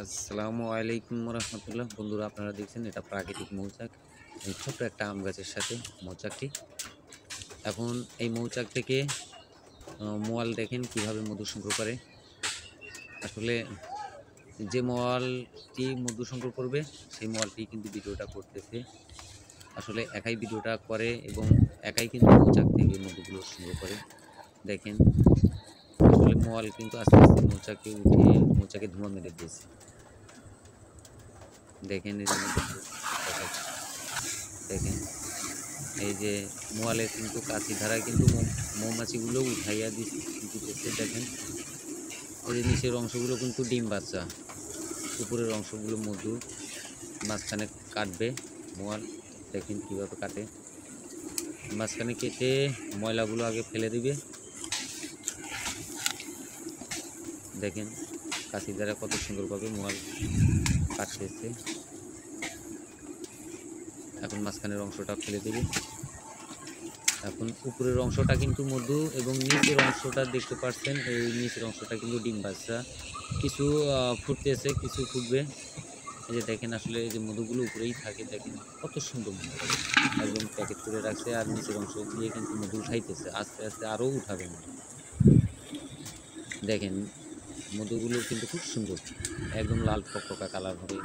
আসসালামু আলাইকুম রহমতুল্লাহ। বন্ধুরা, আপনারা দেখছেন এটা প্রাকৃতিক মৌচাক। এই ছোট্ট একটা আম গাছের সাথে মৌচাকটি। এখন এই মৌচাক থেকে মৌয়াল দেখেন কিভাবে মধু সংগ্রহ করে। আসলে যে মৌয়ালটি মধু সংগ্রহ করবে সেই মৌয়ালটি কিন্তু ভিডিওটা করতেছে। আসলে একাই ভিডিওটা করে এবং একাই কিন্তু মৌচাক থেকে মধুগুলো সংগ্রহ করে। দেখেন আসলে মৌয়াল কিন্তু আস্তে আস্তে মৌচাকে উঠে মৌচাকে ধোঁয়া মেরে দিয়েছে। দেখেন এই যে মধুগুলো দেখাচ্ছে। দেখেন এই যে মোয়ালের কিন্তু কাছি ধারায় কিন্তু মৌমাছিগুলো উঠাইয়া দিতেছে। দেখেন এই যে নিচের অংশগুলো কিন্তু ডিম বাচ্চা, উপরের অংশগুলো মধু, মাঝখানে কাটবে মোয়াল। দেখেন কিভাবে কাটে, মাঝখানে কেটে ময়লাগুলো আগে ফেলে দিবে। দেখেন কাছি দ্বারা কত সুন্দরভাবে মোয়াল কাটতেছে। এখন মাঝখানের অংশটা ফেলে দিবে। এখন উপরের অংশটা কিন্তু মধু এবং নিচের অংশটা দেখতে পাচ্ছেন, এই নিচের অংশটা কিন্তু ডিম বাচ্চা। কিছু ফুটতেছে, কিছু ফুটবে। এই যে দেখেন আসলে এই যে মধুগুলো উপরেই থাকে। দেখেন কত সুন্দর মধু, একদম প্যাকেট করে রাখছে আর নিচের অংশ দিয়ে কিন্তু মধু উঠাইতেছে। আস্তে আস্তে আরও উঠাবে মধু। দেখেন মধুগুলো কিন্তু খুব সুন্দর, একদম লাল টকটকা কালার হবে।